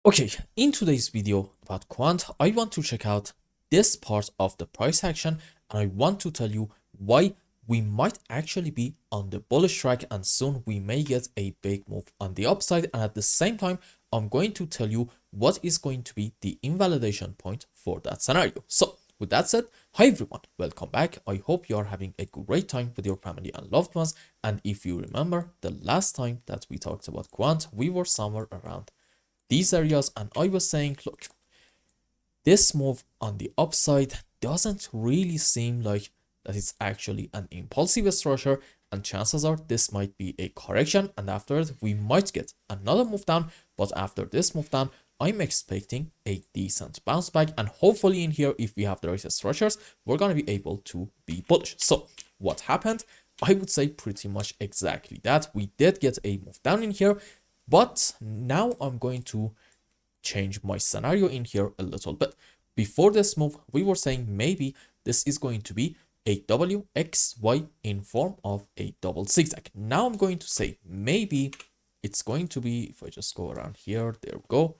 Okay, in today's video about Quant, I want to check out this part of the price action and I want to tell you why we might actually be on the bullish track and soon we may get a big move on the upside, and at the same time I'm going to tell you what is going to be the invalidation point for that scenario. So with that said, hi everyone, welcome back. I hope you are having a great time with your family and loved ones, and if you remember the last time that we talked about Quant, we were somewhere around these areas and I was saying, look, this move on the upside doesn't really seem like that it's actually an impulsive structure, and chances are this might be a correction and after it we might get another move down, but after this move down I'm expecting a decent bounce back, and hopefully in here, if we have the right structures, we're going to be able to be bullish. So what happened? I would say pretty much exactly that. We did get a move down in here, but now I'm going to change my scenario in here a little bit. Before this move, we were saying maybe this is going to be a WXY in form of a double zigzag. Now I'm going to say maybe it's going to be, if I just go around here, there we go,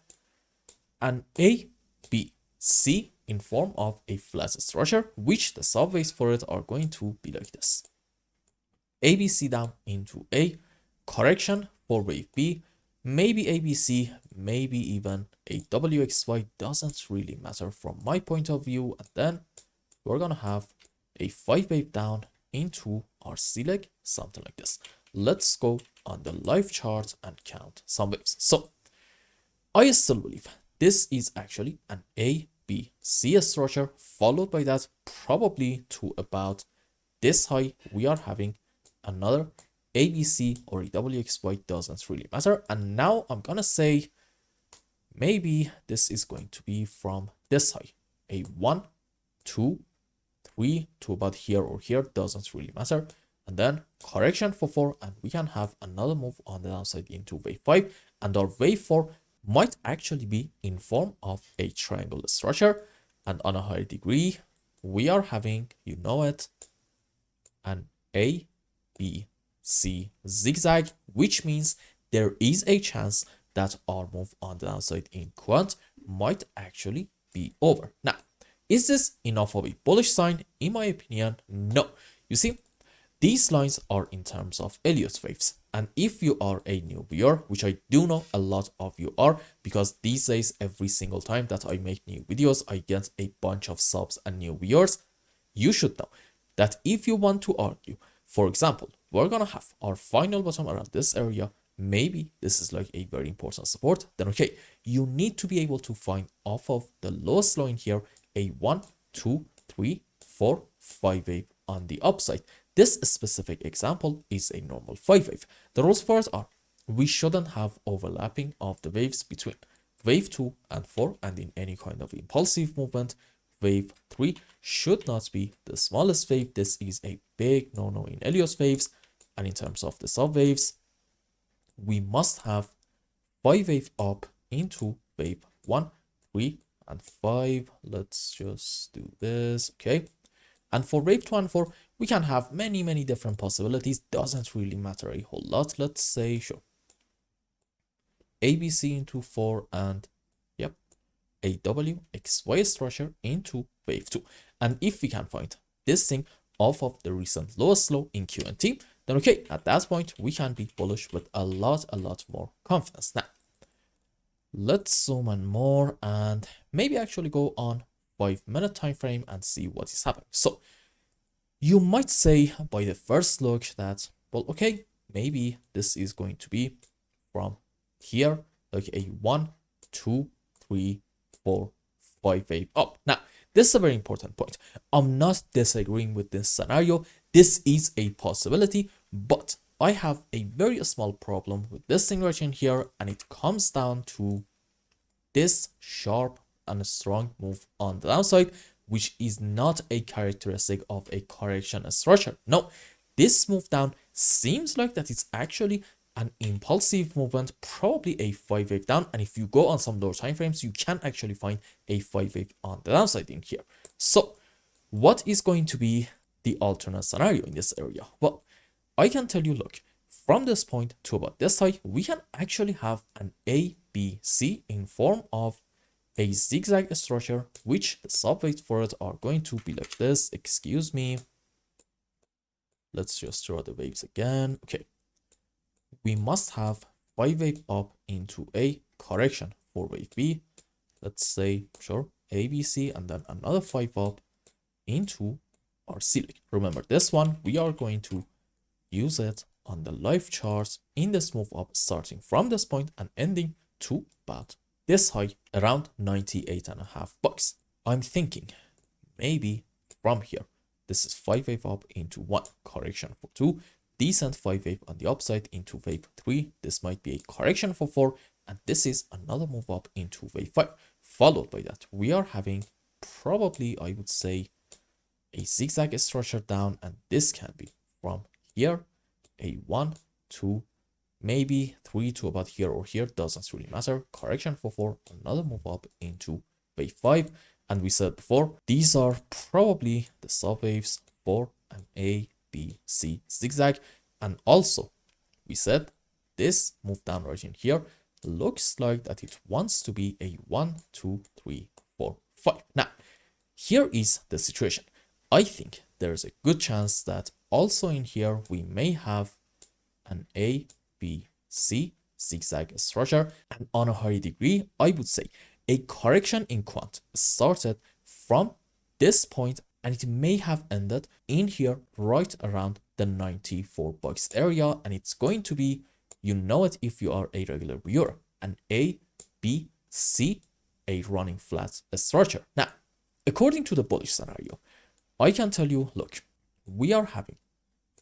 an ABC in form of a flat structure, which the subways for it are going to be like this. ABC down into A, correction for wave B, maybe ABC, maybe even a WXY, doesn't really matter from my point of view. And then we're gonna have a 5 wave down into our C leg, something like this. Let's go on the live chart and count some waves. So I still believe this is actually an ABC structure, followed by that probably to about this high we are having another ABC or a WXY, doesn't really matter. And now I'm gonna say maybe this is going to be from this high, a 1, 2, 3 to about here or here, doesn't really matter. And then correction for 4, and we can have another move on the downside into wave 5, and our wave 4 might actually be in form of a triangle structure, and on a higher degree we are having, you know it, an A, B, C zigzag, which means there is a chance that our move on the downside in Quant might actually be over. Now, is this enough of a bullish sign? In my opinion, no. You see, these lines are in terms of Elliott waves, and if you are a new viewer, which I do know a lot of you are, because these days every single time that I make new videos I get a bunch of subs and new viewers, you should know that if you want to argue, for example, we're gonna have our final bottom around this area, maybe this is like a very important support, then okay, you need to be able to find off of the lowest low in here a 1, 2, 3, 4, 5 wave on the upside. This specific example is a normal 5 wave. The rules for it are we shouldn't have overlapping of the waves between wave 2 and 4, and in any kind of impulsive movement, wave 3 should not be the smallest wave. This is a big no-no in Elliott waves, and in terms of the subwaves, we must have 5 wave up into wave 1, 3, and 5. Let's just do this, okay? And for wave 2 and 4, we can have many different possibilities. Doesn't really matter a whole lot. Let's say, sure, ABC into 4 and yep, a WXY structure into wave 2. And if we can find this thing off of the recent lowest low in QNT, then okay, at that point we can be bullish with a lot more confidence. Now, let's zoom in more and maybe actually go on 5-minute time frame and see what is happening. So you might say by the first look that, well, okay, maybe this is going to be from here, like a 1, 2, 3, 4, 5 wave up. Now, this is a very important point. I'm not disagreeing with this scenario. This is a possibility, but I have a very small problem with this thing right in here, and it comes down to this sharp and strong move on the downside, which is not a characteristic of a correction structure. No, this move down seems like that it's actually an impulsive movement, probably a 5 wave down, and if you go on some lower time frames, you can actually find a 5 wave on the downside in here. So what is going to be the alternate scenario in this area? Well, I can tell you, look, from this point to about this high, we can actually have an A, B, C in form of a zigzag structure, which the subwaves for it are going to be like this. Excuse me. Let's just draw the waves again. Okay. We must have 5 wave up into a correction for wave B. Let's say, sure, A, B, C, and then another 5 up into our ceiling. Remember this one, we are going to use it on the live charts in this move up, starting from this point and ending to about this high, around 98.5 bucks. I'm thinking maybe from here, this is 5 wave up into 1, correction for 2, decent 5 wave on the upside into wave 3. This might be a correction for 4, and this is another move up into wave 5. Followed by that, we are having probably, I would say, a zigzag structure down, and this can be from here, a 1, 2, maybe 3 to about here or here, doesn't really matter. Correction for 4, another move up into wave 5. And we said before, these are probably the subwaves for an A, B, C zigzag. And also, we said this move down right in here looks like that it wants to be a 1, 2, 3, 4, 5. Now, here is the situation. I think there's a good chance that also in here we may have an A, B, C zigzag structure, and on a higher degree, I would say a correction in quant started from this point and it may have ended in here right around the 94 bucks area, and it's going to be, you know it if you are a regular viewer, an A, B, C, a running flat structure. Now, according to the bullish scenario, I can tell you, look, we are having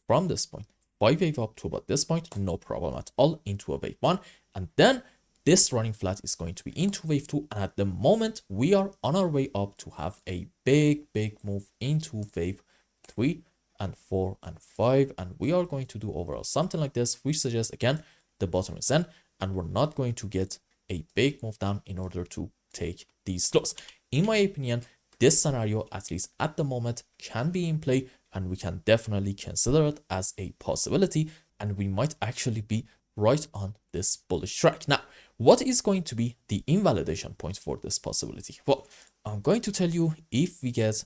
from this point 5 wave up to about this point, no problem at all, into a wave 1, and then this running flat is going to be into wave 2, and at the moment we are on our way up to have a big move into wave 3 and 4 and 5, and we are going to do overall something like this, which suggests again the bottom is in, and we're not going to get a big move down in order to take these lows. In my opinion, this scenario, at least at the moment, can be in play, and we can definitely consider it as a possibility, and we might actually be right on this bullish track. Now, what is going to be the invalidation point for this possibility? Well, I'm going to tell you, if we get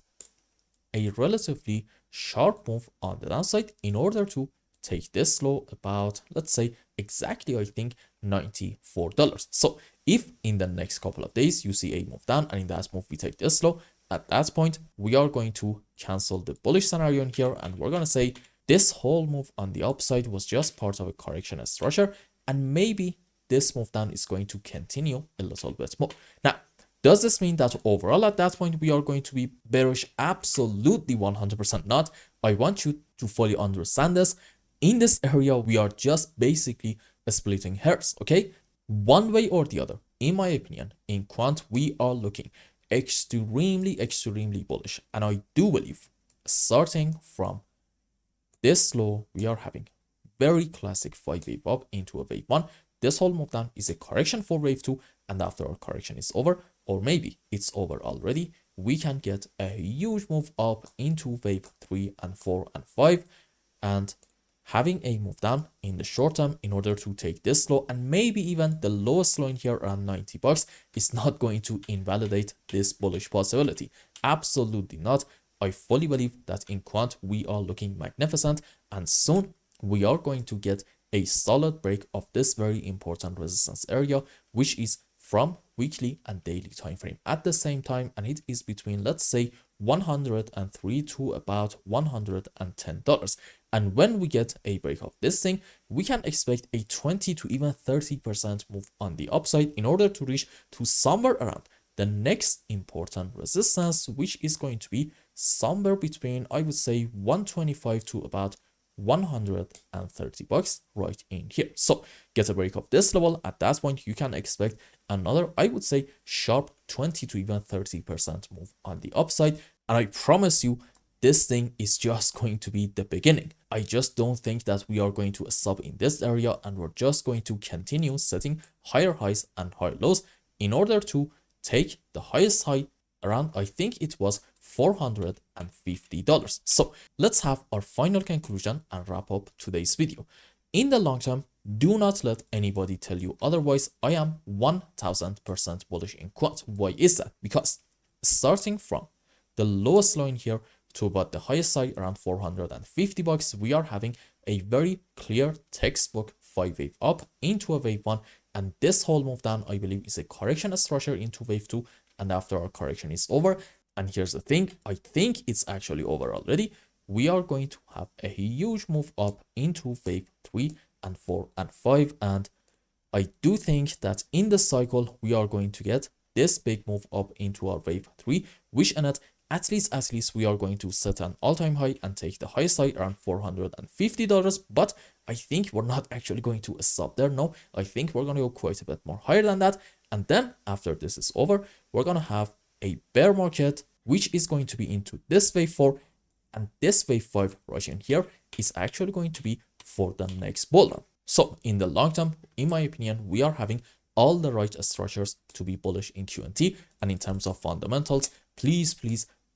a relatively sharp move on the downside in order to take this low about, let's say, exactly, I think, $94. So if in the next couple of days you see a move down and in that move we take this low, at that point we are going to cancel the bullish scenario in here, and we're going to say this whole move on the upside was just part of a correction structure, and maybe this move down is going to continue a little bit more. Now, does this mean that overall at that point we are going to be bearish? Absolutely 100% not. I want you to fully understand this. In this area, we are just basically splitting hairs, okay? One way or the other, in my opinion, in quant, we are looking extremely bullish. And I do believe, starting from this low, we are having very classic 5 wave up into a wave 1. This whole move down is a correction for wave 2, and after our correction is over, or maybe it's over already, we can get a huge move up into wave 3 and 4 and 5, and having a move down in the short term in order to take this low, and maybe even the lowest low in here around 90 bucks is not going to invalidate this bullish possibility. Absolutely not. I fully believe that in quant we are looking magnificent, and soon we are going to get a solid break of this very important resistance area, which is from weekly and daily time frame at the same time, and it is between, let's say, 103 to about $110. And when we get a break of this thing, we can expect a 20 to even 30% move on the upside in order to reach to somewhere around the next important resistance, which is going to be somewhere between, I would say, 125 to about 130 bucks right in here. So get a break of this level. At that point, you can expect another, I would say, sharp 20 to even 30% move on the upside. And I promise you, this thing is just going to be the beginning. I just don't think that we are going to stop in this area, and we're just going to continue setting higher highs and higher lows in order to take the highest high around, I think it was $450. So let's have our final conclusion and wrap up today's video. In the long term, Do not let anybody tell you otherwise. I am 1000% bullish in quant. Why is that? Because starting from the lowest line here to about the highest side around 450 bucks, we are having a very clear textbook 5-wave up into a wave 1, and this whole move down I believe is a correction structure into wave 2, and after our correction is over, and here's the thing, I think it's actually over already, we are going to have a huge move up into wave 3 and 4 and 5, and I do think that in the cycle we are going to get this big move up into our wave 3, which in it at least we are going to set an all-time high and take the highest high around $450, but I think we're not actually going to stop there. No, I think we're going to go quite a bit more higher than that, and then after this is over, we're going to have a bear market which is going to be into this wave 4, and this wave 5 right in here is actually going to be for the next bull run. So in the long term, in my opinion, we are having all the right structures to be bullish in QNT. And in terms of fundamentals, please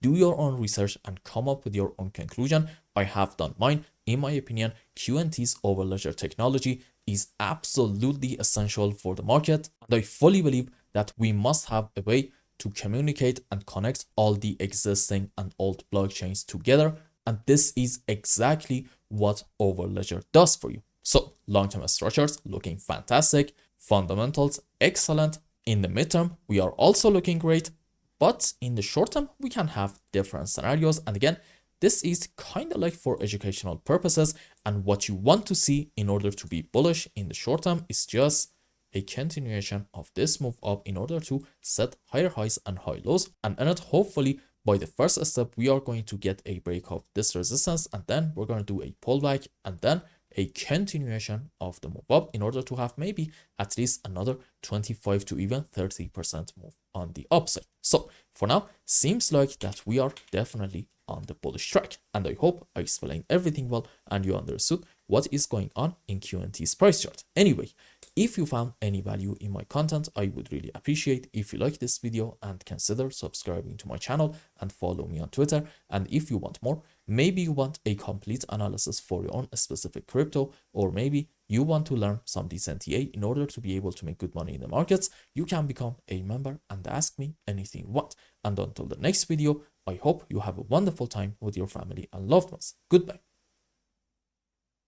do your own research and come up with your own conclusion. I have done mine. In my opinion, QNT's overledger technology is absolutely essential for the market, and I fully believe that we must have a way to communicate and connect all the existing and old blockchains together, and this is exactly what overledger does for you. So long-term structures looking fantastic, fundamentals excellent. In the midterm, we are also looking great, but in the short term, we can have different scenarios. And again, this is kind of like for educational purposes, and what you want to see in order to be bullish in the short term is just a continuation of this move up in order to set higher highs and high lows, and in it, hopefully by the first step, we are going to get a break of this resistance, and then we're going to do a pullback, and then a continuation of the move up in order to have maybe at least another 25 to even 30% move on the upside. So for now, seems like that we are definitely on the bullish track, and I hope I explained everything well and you understood what is going on in QNT's price chart. Anyway, if you found any value in my content, I would really appreciate if you like this video and consider subscribing to my channel and follow me on Twitter. And if you want more, maybe you want a complete analysis for your own specific crypto, or maybe you want to learn some decent TA in order to be able to make good money in the markets, you can become a member and ask me anything you want. And until the next video, I hope you have a wonderful time with your family and loved ones. Goodbye.